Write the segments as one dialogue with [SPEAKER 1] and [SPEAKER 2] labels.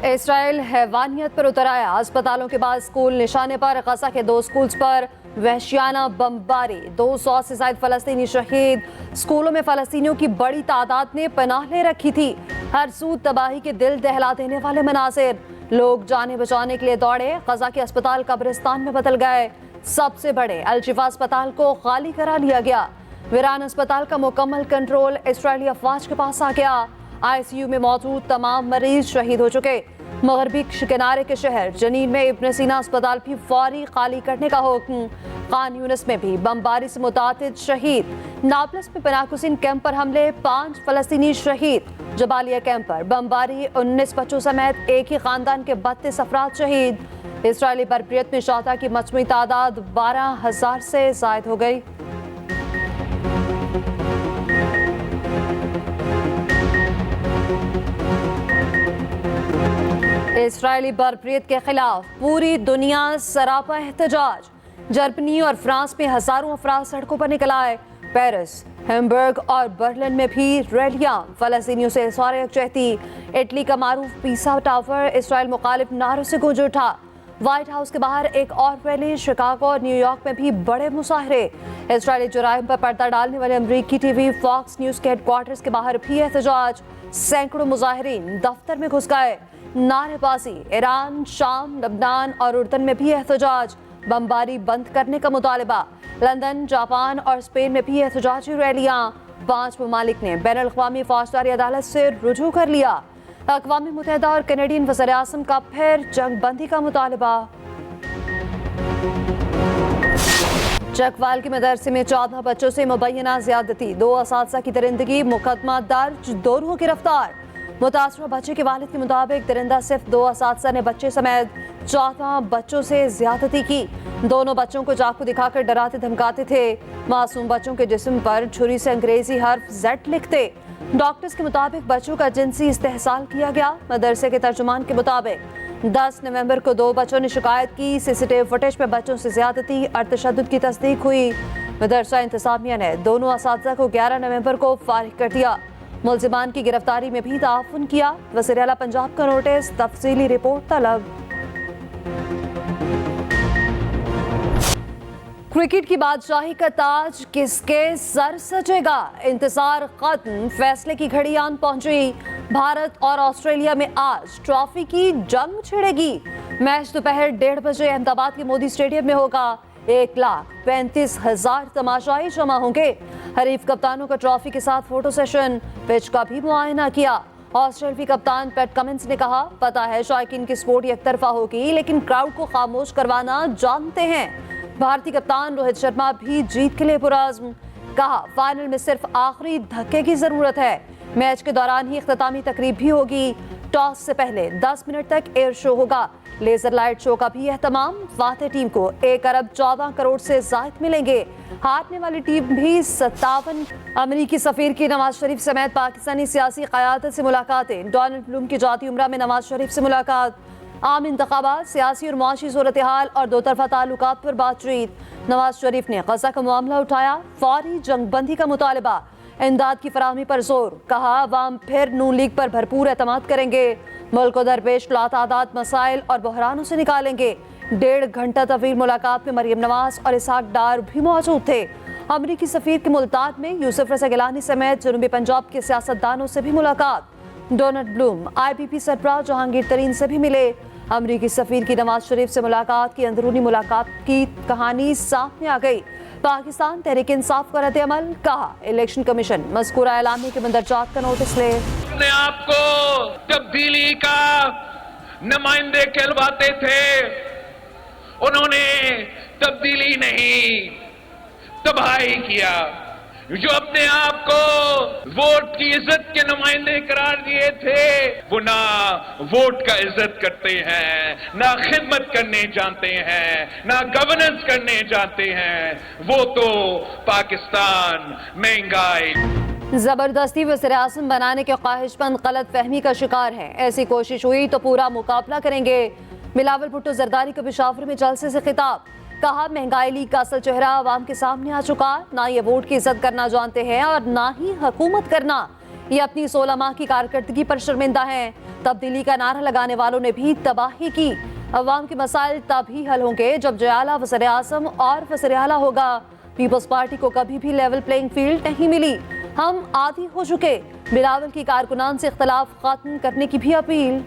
[SPEAKER 1] اسرائیل حیوانیت پر اتر آیا، اسپتالوں کے بعد اسکول نشانے پر، غزہ کے 2 اسکولز پر وحشیانہ بمباری، 200 سے زائد فلسطینی شہید، اسکولوں میں فلسطینیوں کی بڑی تعداد نے پناہ لے رکھی تھی، ہر سو تباہی کے دل دہلا دینے والے مناظر، لوگ جانیں بچانے کے لیے دوڑے، غزہ کے اسپتال قبرستان میں بدل گئے، سب سے بڑے الشفا اسپتال کو خالی کرا لیا گیا، ویران اسپتال کا مکمل کنٹرول اسرائیلی افواج کے پاس آ گیا، آئی سی یو میں موجود تمام مریض شہید ہو چکے، مغربی کنارے کے شہر جنین میں ابن سینا اسپتال بھی فوری خالی کرنے کا حکم، خان یونس میں بھی بمباری سے متعدد شہید، نابلس میں پناہ گزین کیمپ پر حملے، 5 فلسطینی شہید، جبالیہ کیمپ پر بمباری، 19 بچوں سمیت ایک ہی خاندان کے 32 افراد شہید، اسرائیلی بربریت میں شہداء کی مجموعی تعداد 12,000 سے زائد ہو گئی۔ اسرائیلی بربریت کے خلاف پوری دنیا سراپا احتجاج، جرمنی اور فرانس میں ہزاروں افراد سڑکوں پر نکل آئے، پیرس، ہیمبرگ اور برلن میں بھی ریلیاں، فلسطینیوں سے اظہار یکجہتی، اٹلی کا معروف پیسا ٹاور اسرائیل مخالف نعروں سے گونج اٹھا، وائٹ ہاؤس کے باہر ایک اور ریلی، شکاگو اور نیو یارک میں بھی بڑے مظاہرے، اسرائیلی جرائم پر پردہ ڈالنے والے امریکی ٹی وی فاکس نیوز کے ہیڈ کوارٹرز کے باہر بھی احتجاج، سینکڑوں مظاہرین دفتر میں گھس گئے، نعرے بازی، ایران، شام، لبنان اور اردن میں بھی احتجاج، بمباری بند کرنے کا مطالبہ، لندن، جاپان اور اسپین میں بھی احتجاجی ریلیاں، 5 ممالک نے بین الاقوامی فوجداری عدالت سے رجوع کر لیا، اقوام متحدہ اور کینیڈین وزیر اعظم کا پھر جنگ بندی کا مطالبہ۔ چکوال کے مدرسے میں 14 بچوں سے مبینہ زیادتی، 2 اساتذہ کی درندگی، مقدمہ درج، 2 روح گرفتار، متاثرہ بچے کے والد کے مطابق درندہ صرف 2 اساتذہ نے بچے سمیت 14 بچوں سے زیادتی کی، دونوں بچوں کو چاقو دکھا کر ڈراتے دھمکاتے تھے، معصوم بچوں کے جسم پر چھری سے انگریزی حرف Z لکھتے، ڈاکٹرز کے مطابق بچوں کا جنسی استحصال کیا گیا، مدرسے کے ترجمان کے مطابق 10 نومبر کو 2 بچوں نے شکایت کی، سی سی ٹی وی فوٹیج میں بچوں سے زیادتی اور تشدد کی تصدیق ہوئی، مدرسہ انتظامیہ نے دونوں اساتذہ کو 11 نومبر کو فارغ کر دیا، ملزمان کی گرفتاری میں بھی تعاون کیا، وزیر اعلیٰ پنجاب کا نوٹس، تفصیلی رپورٹ طلب۔ کرکٹ کی بادشاہی کا تاج کس کے سر سجے گا؟ انتظار ختم، فیصلے کی گھڑی آن پہنچی، بھارت اور آسٹریلیا میں آج ٹرافی کی جنگ چھڑے گی، میچ دوپہر 1:30 بجے احمد آباد کے مودی اسٹیڈیم میں ہوگا، 1,35,000 تماشائی جمع ہوں گے، حریف کپتانوں کا ٹرافی کے ساتھ فوٹو سیشن، پچ کا بھی معائنہ کیا، آسٹریلوی کپتان پیٹ کمنس نے کہا، پتہ ہے شائقین کی سپورٹ یک طرفہ ہوگی لیکن کراؤڈ کو خاموش کروانا جانتے ہیں، بھارتی کپتان روہت شرما بھی جیت کے لیے پرعزم، کہا فائنل میں صرف آخری دھکے کی ضرورت ہے، میچ کے دوران ہی اختتامی تقریب بھی ہوگی، ٹاس سے پہلے 10 منٹ تک ایئر شو ہوگا، لیزر لائٹ شو کا بھی اہتمام، فاتح ٹیم کو 1,14 کروڑ سے زائد ملیں گے، ہارنے والی ٹیم بھی 57۔ امریکی سفیر کی نواز شریف سمیت پاکستانی سیاسی قیادت سے ملاقاتیں، ڈونلڈ بلوم کی جاتی عمرہ میں نواز شریف سے ملاقات، عام انتخابات، سیاسی اور معاشی صورتحال اور 2 طرفہ تعلقات پر بات چیت، نواز شریف نے غزہ کا معاملہ اٹھایا، فوری جنگ بندی کا مطالبہ، امداد کی فراہمی پر زور، کہا عوام پھر نون لیگ پر بھرپور اعتماد کریں گے، ملک کو درپیش لاتعداد مسائل اور بحرانوں سے نکالیں گے، 1.5 گھنٹہ طویل ملاقات میں مریم نواز اور اسحاق ڈار بھی موجود تھے، امریکی سفیر کی ملتان میں یوسف رضا گیلانی سمیت جنوبی پنجاب کے سیاستدانوں سے بھی ملاقات، ڈونلڈ بلوم آئی پی پی سربراہ جہانگیر ترین سے بھی ملے، امریکی سفیر کی نواز شریف سے ملاقات کی اندرونی ملاقات کی کہانی سامنے آ گئی، پاکستان تحریک انصاف کا رد عمل، کہا الیکشن کمیشن مذکورہ اعلامیے کے مندرجات کا نوٹس لے،
[SPEAKER 2] اپنے آپ کو تبدیلی کا نمائندے کہلواتے تھے، انہوں نے تبدیلی نہیں تباہی کیا، جو اپنے آپ کو ووٹ کی عزت کے نمائندے قرار دیے تھے وہ نہ ووٹ کا عزت کرتے ہیں، نہ خدمت کرنے جانتے ہیں، نہ گورننس کرنے جانتے ہیں، وہ تو پاکستان مہنگائی
[SPEAKER 1] زبردستی وزیر اعظم بنانے کے خواہش مند غلط فہمی کا شکار ہے، ایسی کوشش ہوئی تو پورا مقابلہ کریں گے، بلاول بھٹو زرداری کا پشاور میں جلسے سے خطاب، کہا مہنگائی لیگ کا اصل چہرہ عوام کے سامنے آ چکا، نہ یہ ووٹ کی عزت کرنا جانتے ہیں اور نہ ہی حکومت کرنا، یہ اپنی 16 ماہ کی کارکردگی پر شرمندہ ہیں۔ تبدیلی کا نعرہ لگانے والوں نے بھی تباہی کی۔ عوام کے مسائل تبھی حل ہوں گے جب جیالہ وزیر اعظم اور وزیر اعلیٰ ہوگا۔ پیپلز پارٹی کو کبھی بھی لیول پلینگ فیلڈ نہیں ملی، ہم عادی ہو چکے۔ بلاول کی کارکنان سے اختلاف ختم کرنے کی بھی اپیل۔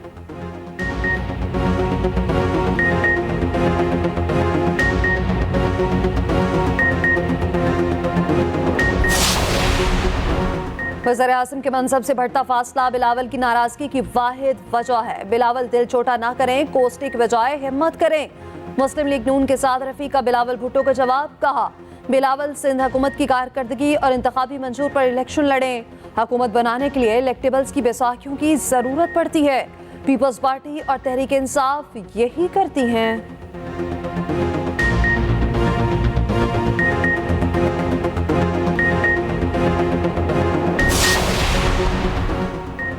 [SPEAKER 1] وزیر اعظم کے منصب سے بڑھتا فاصلہ بلاول کی ناراضگی کی واحد وجہ ہے۔ بلاول دل چھوٹا نہ کریں، کوسنے کے بجائے ہمت کریں۔ مسلم لیگ نون کے ساتھ رفیقہ بلاول بھٹو کا جواب، کہا بلاول سندھ حکومت کی کارکردگی اور انتخابی منشور پر الیکشن لڑیں۔ حکومت بنانے کے لیے الیکٹیبلز کی بیساکھیوں کی ضرورت پڑتی ہے۔ پیپلز پارٹی اور تحریک انصاف یہی کرتی ہیں۔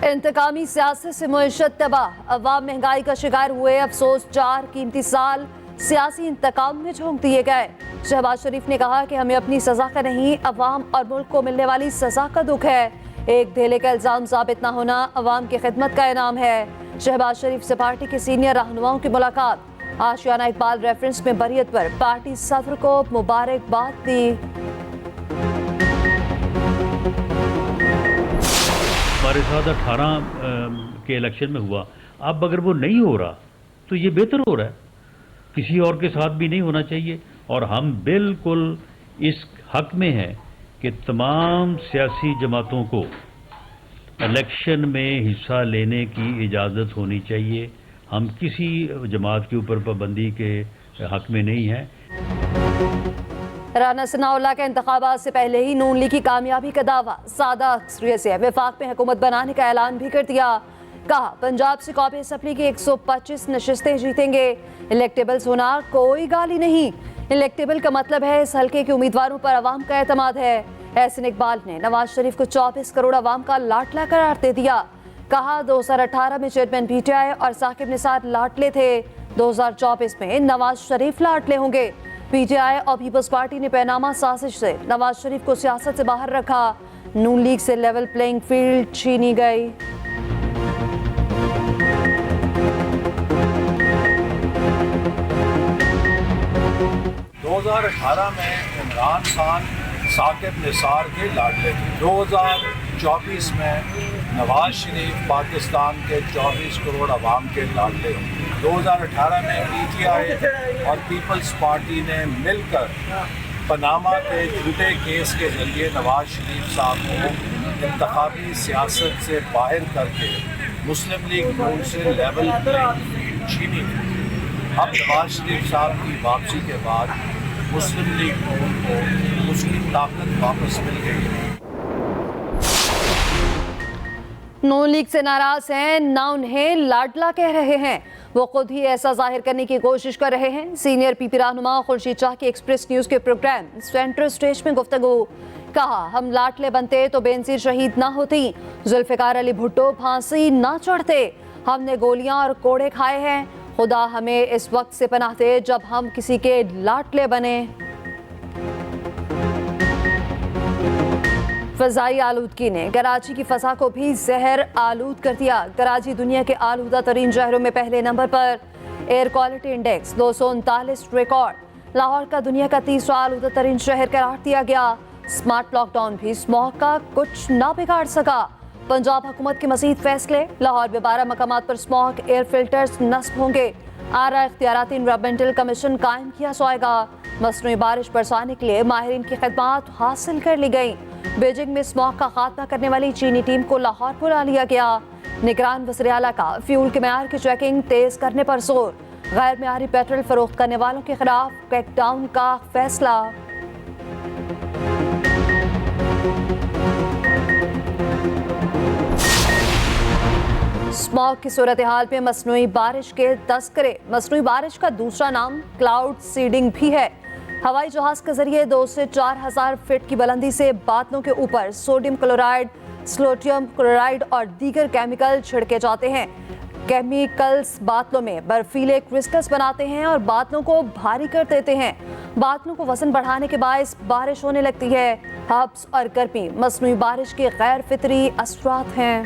[SPEAKER 1] انتقامی سیاست سے معیشت تباہ، عوام مہنگائی کا شکار ہوئے، افسوس 4 قیمتی سال سیاسی انتقام میں جھونک دیے گئے۔ شہباز شریف نے کہا کہ ہمیں اپنی سزا کا نہیں، عوام اور ملک کو ملنے والی سزا کا دکھ ہے۔ ایک دھیلے کا الزام ثابت نہ ہونا عوام کی خدمت کا انعام ہے۔ شہباز شریف سے پارٹی کے سینئر رہنماؤں کی ملاقات، آشیانہ اقبال ریفرنس میں بریت پر پارٹی صدر کو مبارکباد دی۔
[SPEAKER 3] ہمارے ساتھ 18 کے الیکشن میں ہوا، اب اگر وہ نہیں ہو رہا تو یہ بہتر ہو رہا ہے، کسی اور کے ساتھ بھی نہیں ہونا چاہیے۔ اور ہم بالکل اس حق میں ہیں کہ تمام سیاسی جماعتوں کو الیکشن میں حصہ لینے کی اجازت ہونی چاہیے۔ ہم کسی جماعت کے اوپر پابندی کے حق میں نہیں ہیں۔
[SPEAKER 1] رانا ثناءاللہ کا انتخابات سے پہلے ہی نون لیگ کی کامیابی کا دعویٰ، سادہ اکثریت سے وفاق میں حکومت بنانے کا اعلان بھی کر دیا۔ کہا پنجاب سے قومی اسمبلی کی 125 نشستیں جیتیں گے۔ الیکٹیبلز ہونا کوئی گالی نہیں، الیکٹیبل کا مطلب ہے اس حلقے کے امیدواروں پر عوام کا اعتماد ہے۔ احسن اقبال نے نواز شریف کو 24 کروڑ عوام کا لاٹلا قرار دے دیا۔ کہا 2018 میں چیئرمین پی ٹی آئی اور ثاقب نثار لاٹلے تھے، 2024 میں نواز شریف لاٹلے ہوں گے۔ پی ٹی آئی اور پیپلز پارٹی نے پیناما سازش سے نواز شریف کو سیاست سے باہر رکھا، نون لیگ سے لیول پلینگ فیلڈ چھینی گئی۔
[SPEAKER 4] دو 2018 میں عمران خان ثاقب نثار کے لاڈلے تھے، 2024 میں نواز شریف پاکستان کے 24 کروڑ عوام کے لاڈلے ہوں۔ 2018 میں پی ٹی آئی اور پیپلز پارٹی نے مل کر پاناما کے جھوٹے کیس کے ذریعے نواز شریف صاحب کو انتخابی سیاست سے باہر کر کے مسلم لیگ نون سے لیول پلینگ فیلڈ چھینی تھی۔ اب نواز شریف صاحب کی واپسی کے بعد مسلم لیگ نون کو اس کی طاقت واپس مل گئی ہے۔
[SPEAKER 1] نون لیگ سے ناراض ہیں، نہ انہیں لاڈلا کہہ رہے ہیں، وہ خود ہی ایسا ظاہر کرنے کی کوشش کر رہے ہیں۔ سینئر پی پی رہنما خورشید شاہ کی ایکسپریس نیوز کے پروگرام سینٹر سٹیج میں گفتگو، کہا ہم لاٹلے بنتے تو بے نظیر شہید نہ ہوتی، ذوالفقار علی بھٹو پھانسی نہ چڑھتے، ہم نے گولیاں اور کوڑے کھائے ہیں، خدا ہمیں اس وقت سے پناہ دے جب ہم کسی کے لاٹلے بنے۔ فضائی آلودگی نے کراچی کی فضا کو بھی زہر آلود کر دیا۔ کراچی دنیا کے آلودہ ترین شہروں میں پہلے نمبر پر، air quality index 239 record, Lahore کا دنیا کا تیسرا آلودہ ترین شہر قرار دیا گیا۔ سمارٹ لاک ڈاؤن بھی اسموگ کا کچھ نہ بگاڑ سکا۔ پنجاب حکومت کے مزید فیصلے، لاہور میں 12 مقامات پر اسموگ ایئر فلٹرز نصب ہوں گے۔ آرا اختیاراتی انوائرمنٹل کمیشن قائم کیا جائے گا۔ مصنوعی بارش برسانے کے لیے ماہرین کی خدمات حاصل کر لی گئیں۔ بیجنگ میں اسموگ کا خاتمہ کرنے والی چینی ٹیم کو لاہور بلا لیا گیا۔ نگران وزیر اعلیٰ کا فیول کے معیار کی چیکنگ تیز کرنے پر زور، غیر معیاری پیٹرول فروخت کرنے والوں کے خلاف کریک ڈاؤن کا فیصلہ۔ اسموگ کی صورتحال میں مصنوعی بارش کے تذکرے، مصنوعی بارش کا دوسرا نام کلاؤڈ سیڈنگ بھی ہے۔ ہوائی جہاز کے ذریعے 2 سے 4,000 فٹ کی بلندی سے بادلوں کے اوپر سوڈیم کلورائڈ، سلوٹیم کلورائڈ اور دیگر کیمیکل چھڑکے جاتے ہیں۔ کیمیکلز بادلوں میں برفیلے کرسٹلز بناتے ہیں اور بادلوں کو بھاری کر دیتے ہیں۔ بادلوں کو وزن بڑھانے کے باعث بارش ہونے لگتی ہے۔ ہبس اور گرمی مصنوعی بارش کے غیر فطری اثرات ہیں۔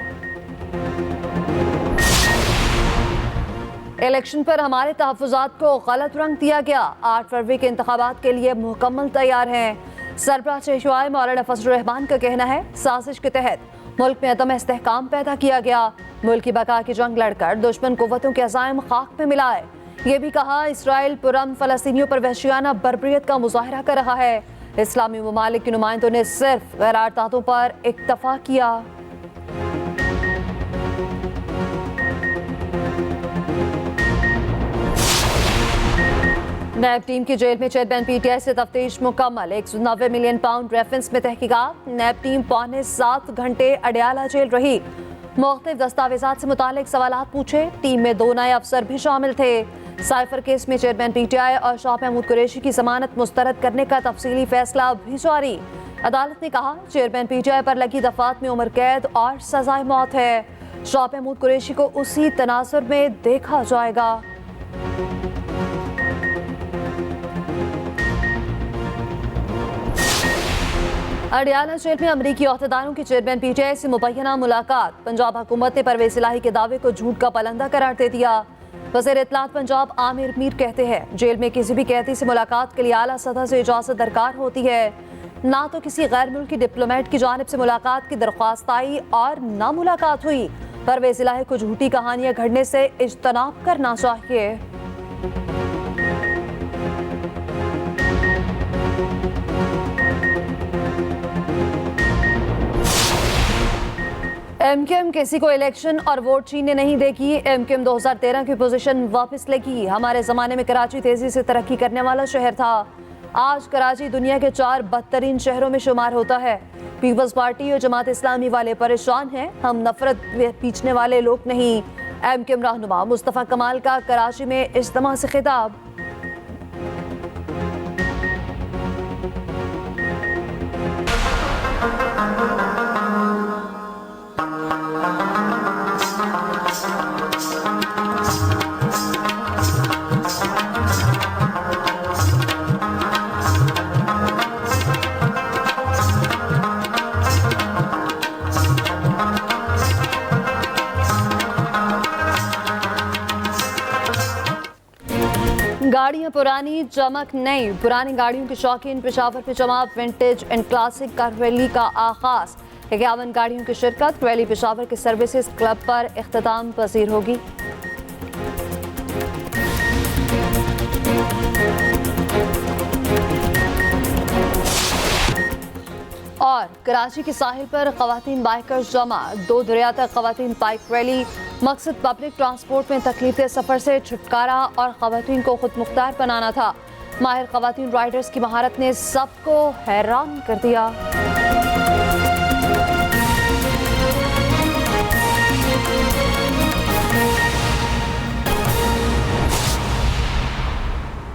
[SPEAKER 1] الیکشن پر ہمارے تحفظات کو غلط رنگ دیا گیا، 8 فروری کے انتخابات کے لیے مکمل تیار ہیں۔ سربراہ چشوائے مولانا فضل الرحمان کا کہنا ہے سازش کے تحت ملک میں عدم استحکام پیدا کیا گیا، ملک کی بقا کی جنگ لڑ کر دشمن قوتوں کے عزائم خاک میں ملائے۔ یہ بھی کہا اسرائیل پرامن فلسطینیوں پر وحشیانہ بربریت کا مظاہرہ کر رہا ہے۔ اسلامی ممالک کے نمائندوں نے صرف قراردادوں پر اکتفا کیا۔ نیب ٹیم کی جیل میں چیئرمین پی ٹی آئی سے تفتیش مکمل، 190 ملین پاؤنڈ ریفرنس میں تحقیقات۔ نیب ٹیم 6.25 گھنٹے اڈیالہ جیل رہی، مختلف دستاویزات سے متعلق سوالات پوچھے۔ ٹیم میں 2 نئے افسر بھی شامل تھے۔ سائفر کیس میں چیئرمین پی ٹی آئی اور شاہ محمود قریشی کی ضمانت مسترد کرنے کا تفصیلی فیصلہ بھی جاری۔ عدالت نے کہا چیئرمین پی ٹی آئی پر لگی دفعات میں عمر قید اور سزائے موت ہے۔ شاہ محمود قریشی کو اسی تناظر میں دیکھا جائے گا۔ اڈیالہ جیل میں امریکی عہدیداروں کی چیئرمین پی ٹی آئی سے مبینہ ملاقات، پنجاب حکومت نے پرویز الہی کے دعوے کو جھوٹ کا پلندہ قرار دے دیا۔ وزیر اطلاعات پنجاب عامر میر کہتے ہیں جیل میں کسی بھی قیدی سے ملاقات کے لیے اعلیٰ سطح سے اجازت درکار ہوتی ہے، نہ تو کسی غیر ملکی ڈپلومیٹ کی جانب سے ملاقات کی درخواست آئی اور نہ ملاقات ہوئی۔ پرویز الہی کو جھوٹی کہانیاں گھڑنے سے اجتناب کرنا چاہیے۔ ایم کیو ایم کسی کو الیکشن اور ووٹ چھیننے نہیں دے گی، ایم کیو ایم 2013 کی پوزیشن واپس لے گی۔ ہمارے زمانے میں کراچی تیزی سے ترقی کرنے والا شہر تھا، آج کراچی دنیا کے 4 بدترین شہروں میں شمار ہوتا ہے۔ پیپلز پارٹی اور جماعت اسلامی والے پریشان ہیں، ہم نفرت پیچنے والے لوگ نہیں۔ ایم کیو ایم رہنما مصطفیٰ کمال کا کراچی میں اجتماع سے خطاب۔ گاڑیاں پرانی چمک نئی، پرانی گاڑیوں کے شوقین پشاور پہ جمع، vintage and classic car rally کا آغاز، 51 گاڑیوں کی شرکت، ریلی پشاور کے سروسز کلب پر اختتام پذیر ہوگی۔ اور کراچی کے ساحل پر خواتین بائکرز جمع، 2 دریا تک خواتین بائک ریلی، مقصد پبلک ٹرانسپورٹ میں تکلیف دہ سفر سے چھٹکارا اور خواتین کو خود مختار بنانا تھا۔ ماہر خواتین رائڈرز کی مہارت نے سب کو حیران کر دیا۔